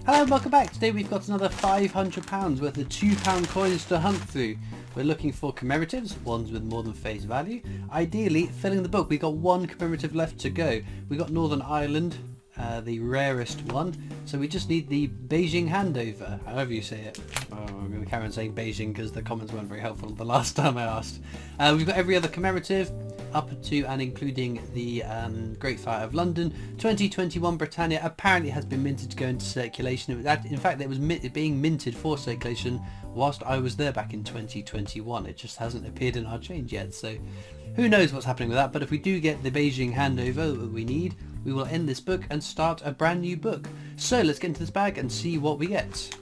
Hello and welcome back. Today we've got another £500 worth of £2 coins to hunt through. We're looking for commemoratives, ones with more than face value. Ideally, filling the book. We've got one commemorative left to go. We got Northern Ireland, the rarest one. So we just need the Beijing handover, however you say it. Oh, I'm going to carry on saying Beijing because the comments weren't very helpful the last time I asked. We've got every other commemorative, up to and including the Great Fire of London. 2021 Britannia apparently has been minted to go into circulation. In fact, it was being minted for circulation whilst I was there back in 2021. It just hasn't appeared in our change yet, so who knows what's happening with that. But if we do get the Beijing handover that we need, we will end this book and start a brand new book. So let's get into this bag and see what we get.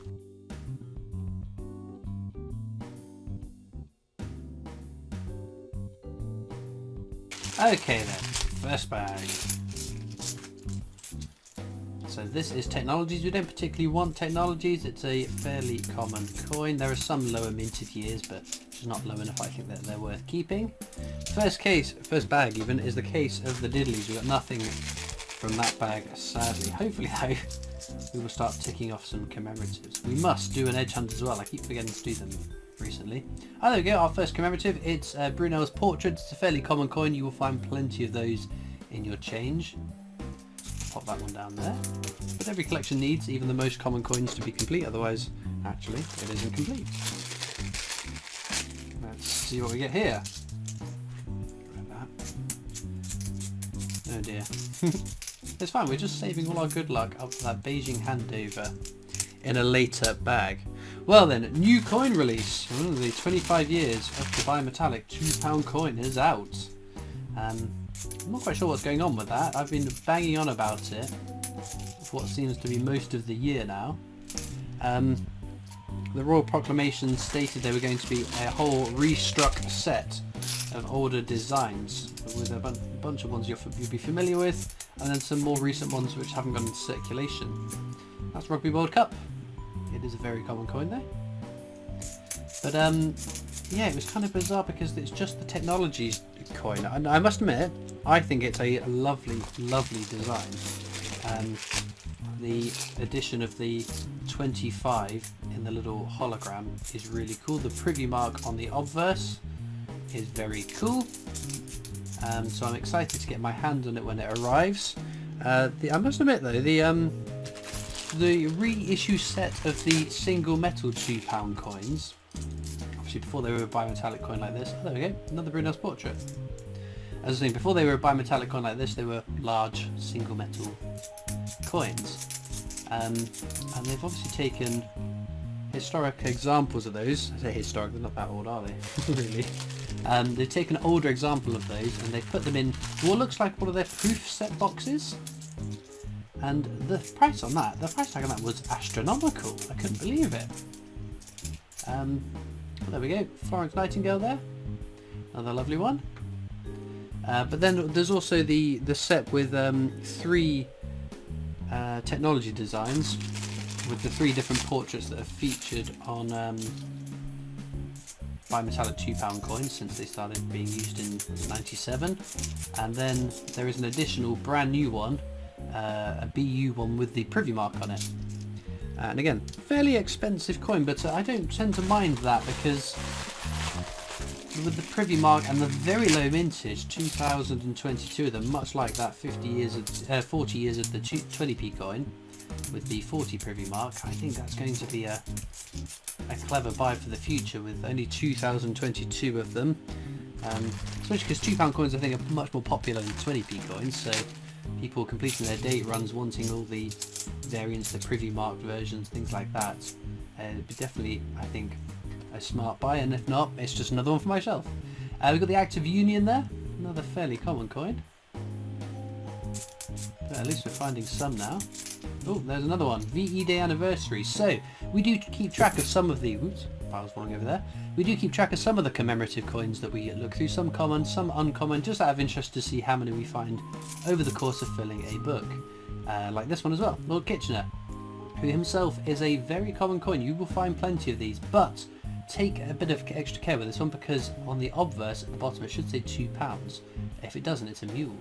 Okay then, first bag. So this is technologies. We don't particularly want technologies. It's a fairly common coin. There are some lower minted years, but it's not low enough I think that they're worth keeping. First bag even, is the case of the diddlies. We've got nothing from that bag, sadly. Hopefully though, we will start ticking off some commemoratives. We must do an edge hunt as well. I keep forgetting to do them recently. Oh, there we go, our first commemorative. It's Brunel's portrait. It's a fairly common coin. You will find plenty of those in your change. Pop that one down there. But every collection needs even the most common coins to be complete, otherwise actually it isn't complete. Let's see what we get here. Oh dear. It's fine, we're just saving all our good luck up for that Beijing handover in a later bag. Well then, new coin release. The 25 years of the bimetallic £2 coin is out. I'm not quite sure what's going on with that. I've been banging on about it for what seems to be most of the year now. The Royal Proclamation stated there were going to be a whole restruck set of older designs with a bunch of ones you'll be familiar with, and then some more recent ones which haven't gone into circulation. That's Rugby World Cup. It is a very common coin there. But yeah, it was kind of bizarre because it's just the technologies coin. And I must admit, I think it's a lovely, lovely design. The addition of the 25 in the little hologram is really cool. The privy mark on the obverse is very cool. So I'm excited to get my hand on it when it arrives. I must admit though, the reissue set of the single metal £2 coins, obviously before they were a bimetallic coin like this, oh, there we go, another Brunel's portrait. As I was saying, before they were a bimetallic coin like this, they were large single metal coins. And they've obviously taken historic examples of those. I say historic, they're not that old, are they? Really. They've taken an older example of those and they've put them in what looks like one of their proof set boxes. And the price on that, the price tag on that was astronomical. I couldn't believe it. There we go, Florence Nightingale there. Another lovely one. But then there's also the set with 3 technology designs with the 3 different portraits that are featured on bimetallic £2 coins since they started being used in '97. And then there is an additional brand new one, a BU one with the privy mark on it. And again, fairly expensive coin, but I don't tend to mind that because with the privy mark and the very low mintage, 2022 of them, much like that 40 years of the 20p coin with the 40 privy mark, I think that's going to be a clever buy for the future with only 2022 of them. Especially because £2 coins I think are much more popular than 20p coins, so people completing their date runs wanting all the variants, the privy marked versions, things like that. It'd be definitely, I think, a smart buy, and if not, it's just another one for myself. We've got the Active Union there, another fairly common coin. But at least we're finding some now. Oh, there's another one, VE Day Anniversary. So, we do keep track of some of the, oops, file's falling over there. We do keep track of some of the commemorative coins that we look through, some common, some uncommon, just out of interest to see how many we find over the course of filling a book. Like this one as well, Lord Kitchener, who himself is a very common coin. You will find plenty of these, but take a bit of extra care with this one because on the obverse at the bottom it should say £2. If it doesn't, it's a mule.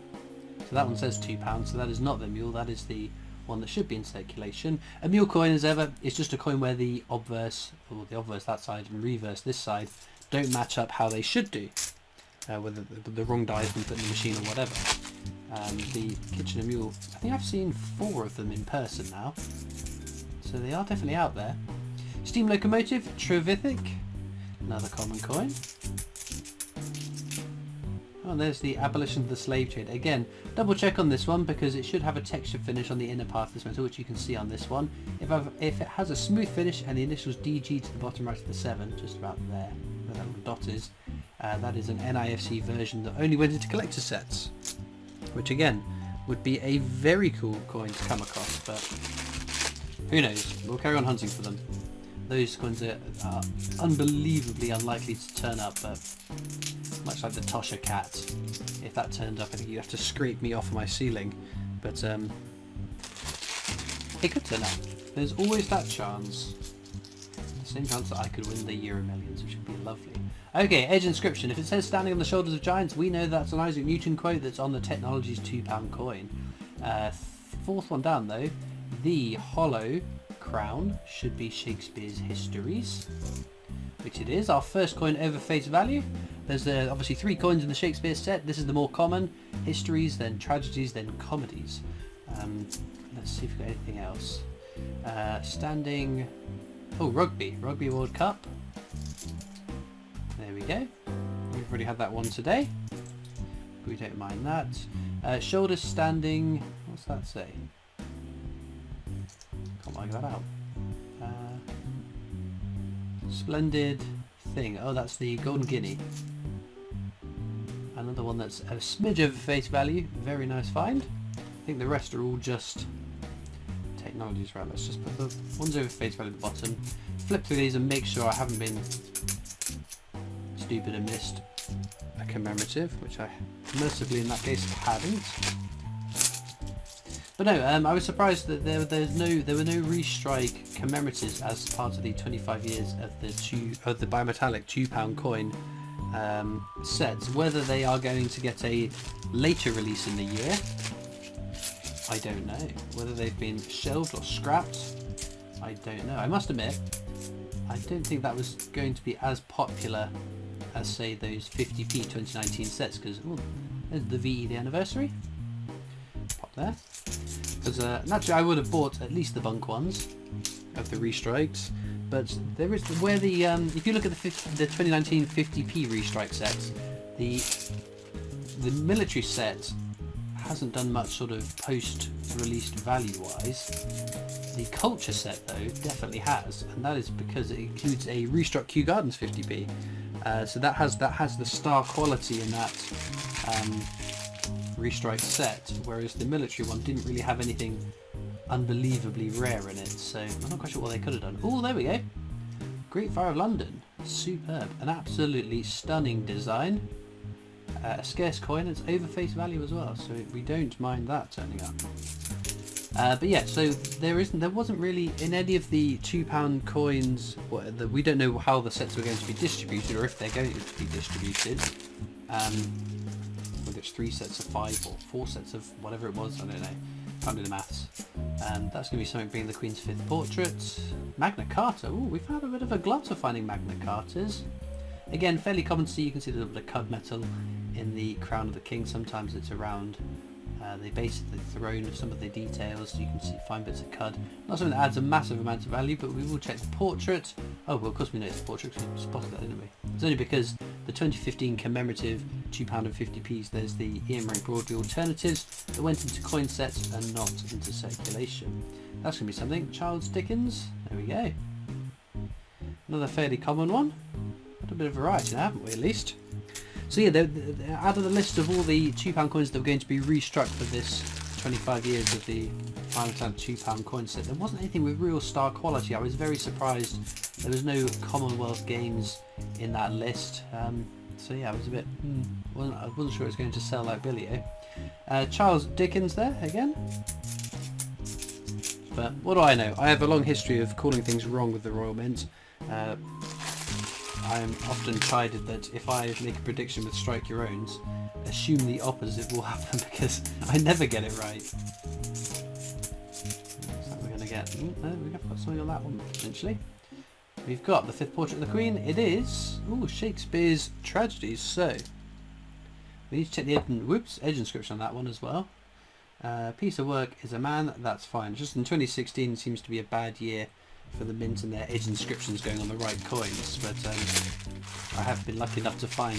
So that one says £2, so that is not the mule, that is the one that should be in circulation. A mule coin, as ever, is just a coin where the obverse, or the obverse that side and reverse this side, don't match up how they should do. Whether the wrong die has been put in the machine or whatever. The Kitchener Mule, I think I've seen 4 of them in person now. So they are definitely out there. Steam Locomotive, Trevithick, another common coin. Oh, and there's the Abolition of the Slave Trade. Again, double check on this one because it should have a texture finish on the inner part of this metal, which you can see on this one. If it has a smooth finish and the initials DG to the bottom right of the 7, just about there, where that little dot is, that is an NIFC version that only went into collector sets, which again would be a very cool coin to come across, but who knows, we'll carry on hunting for them. Those coins are unbelievably unlikely to turn up, but much like the Tosha cat, if that turned up I think you'd have to scrape me off my ceiling, but it could turn up. There's always that chance. The same chance that I could win the Euro Millions, which would be lovely. Okay, Edge Inscription. If it says standing on the shoulders of giants, we know that's an Isaac Newton quote that's on the Technologies £2 coin. 4th one down though, the hollow crown should be Shakespeare's Histories, which it is. Our first coin over face value. There's obviously 3 coins in the Shakespeare set. This is the more common. Histories, then tragedies, then comedies. Let's see if we've got anything else. Standing... Oh, Rugby World Cup. There we go. We've already had that one today. We don't mind that. Shoulders standing... What's that say? Can't work that out. Splendid thing. Oh, that's the Golden Guinea. Another one that's a smidge over face value. Very nice find. I think the rest are all just Technologies. Right, let's just put the ones over face value at the bottom. Flip through these and make sure I haven't been stupid and missed a commemorative, which I mercifully in that case haven't. But no, I was surprised that there were no restrike commemoratives as part of the 25 years of the bimetallic £2 coin sets. Whether they are going to get a later release in the year, I don't know. Whether they've been shelved or scrapped, I don't know. I must admit, I don't think that was going to be as popular as say those 50p 2019 sets, because there's the VE the anniversary. Pop there. Because naturally I would have bought at least the bunk ones of the restrikes, but there is where the if you look at the 2019 50p restrike sets, the military set hasn't done much sort of post-released value-wise. The culture set though definitely has, and that is because it includes a restruck Kew Gardens 50p. So that has the star quality in that restrike set, whereas the military one didn't really have anything unbelievably rare in it, so I'm not quite sure what they could have done. Oh, there we go. Great Fire of London. Superb. An absolutely stunning design. A scarce coin, it's over face value as well, so we don't mind that turning up. But yeah, so there wasn't really in any of the £2 coins. We don't know how the sets were going to be distributed, or if they're going to be distributed. Whether it's 3 sets of 5 or 4 sets of whatever it was, I don't know. Can't do the maths. That's going to be something bringing the Queen's 5th portrait. Magna Carta. Ooh, we've had a bit of a glut for finding Magna Cartas. Again, fairly common to see. You can see a little bit of cud metal in the crown of the king. Sometimes it's around the base of the throne of some of the details. You can see fine bits of cud. Not something that adds a massive amount of value, but we will check the portrait. Oh, well, of course we know it's the portrait because we spotted that, didn't we? It's only because the 2015 commemorative £2 and 50p's, there's the Ian Rank Broadway alternatives that went into coin sets and not into circulation. That's going to be something. Charles Dickens. There we go. Another fairly common one. Got a bit of variety now, haven't we, at least? So yeah, out of the list of all the £2 coins that were going to be restruck for this 25 years of the Final Time £2 coin set, there wasn't anything with real star quality. I was very surprised there was no Commonwealth Games in that list. So yeah, I was a bit, I wasn't sure it was going to sell like Billy. Charles Dickens there again. But what do I know? I have a long history of calling things wrong with the Royal Mint. I am often chided that if I make a prediction with Strike Your Owns, assume the opposite will happen because I never get it right. yet. No, we have got something on that one, potentially. We've got the 5th portrait of the Queen. It is Shakespeare's Tragedies. So we need to check the edge inscription on that one as well. Piece of work is a man. That's fine. Just in 2016 seems to be a bad year for the mint and their edge inscriptions going on the right coins. But I have been lucky enough to find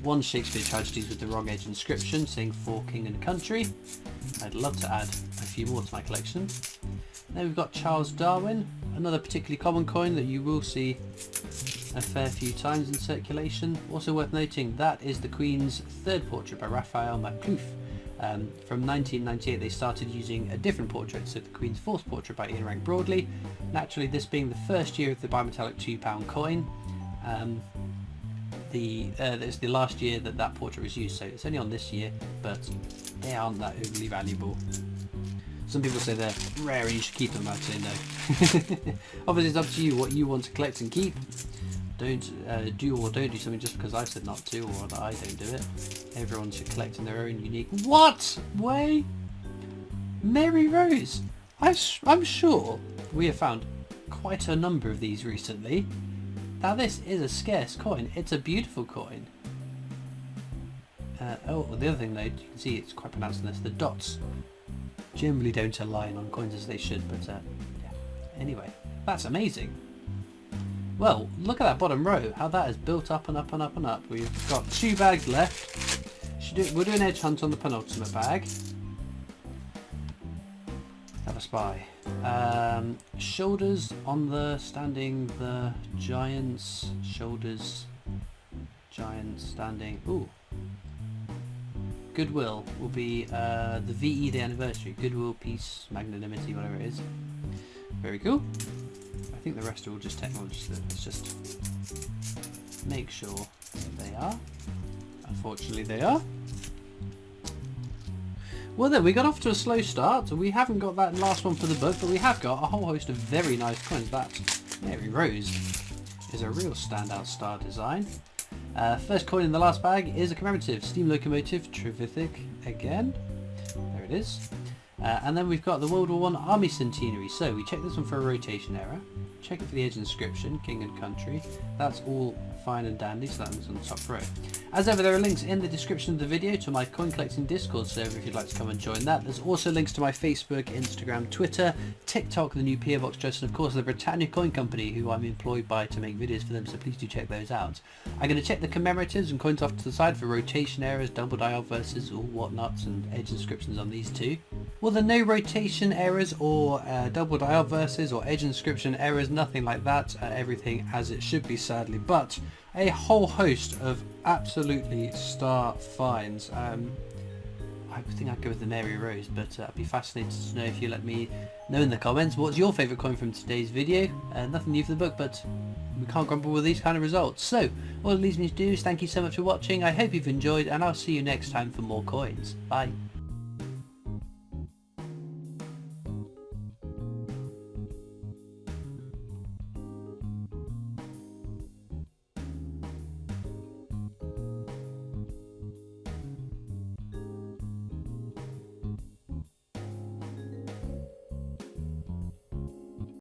one Shakespeare Tragedies with the wrong edge inscription saying for king and country. I'd love to add a few more to my collection. Then we've got Charles Darwin, another particularly common coin that you will see a fair few times in circulation. Also worth noting, that is the Queen's 3rd portrait by Raphael Maclouf. From 1998 they started using a different portrait, so the Queen's 4th portrait by Ian Rank Broadley. Naturally, this being the first year of the bimetallic £2 coin, it's the last year that portrait was used, so it's only on this year, but they aren't that overly valuable. Some people say they're rare and you should keep them. I'd say no. Obviously it's up to you what you want to collect and keep. Don't do or don't do something just because I said not to, or that I don't do it. Everyone should collect in their own unique way. Mary Rose. I'm sure we have found quite a number of these recently. Now this is a scarce coin. It's a beautiful coin. The other thing though, you can see it's quite pronounced in this. The dots generally don't align on coins as they should, but yeah. Anyway, that's amazing. Well, look at that bottom row, how that has built up and up and up and up. We've got 2 bags left. We'll do an edge hunt on the penultimate bag. Have a spy. Shoulders on the giants. Shoulders, giants standing. Ooh. Goodwill will be the VE Day anniversary. Goodwill, peace, magnanimity, whatever it is. Very cool. I think the rest are all just technology, so let's just make sure they are. Unfortunately they are. Well then, we got off to a slow start. We haven't got that last one for the book, but we have got a whole host of very nice coins. That Mary Rose is a real standout star design. First coin in the last bag is a commemorative steam locomotive Trevithick again. There it is. And then we've got the World War I Army Centenary. So we check this one for a rotation error. Check it for the edge inscription, king and country. That's all fine and dandy, so that one's on the top row. As ever, there are links in the description of the video to my coin collecting Discord server if you'd like to come and join that. There's also links to my Facebook, Instagram, Twitter, TikTok, the new PO Box dress, and of course the Britannia Coin Company, who I'm employed by to make videos for them, so please do check those out. I'm going to check the commemoratives and coins off to the side for rotation errors, double dial versus or whatnots, and edge inscriptions on these two. Well, there are no rotation errors or double dial versus or edge inscription errors, nothing like that. Everything as it should be, sadly, but a whole host of absolutely star finds. I think I'd go with the Mary Rose, but I'd be fascinated to know if you let me know in the comments what's your favourite coin from today's video. Nothing new for the book, but we can't grumble with these kind of results. So all it leaves me to do is thank you so much for watching. I hope you've enjoyed, and I'll see you next time for more coins. Bye.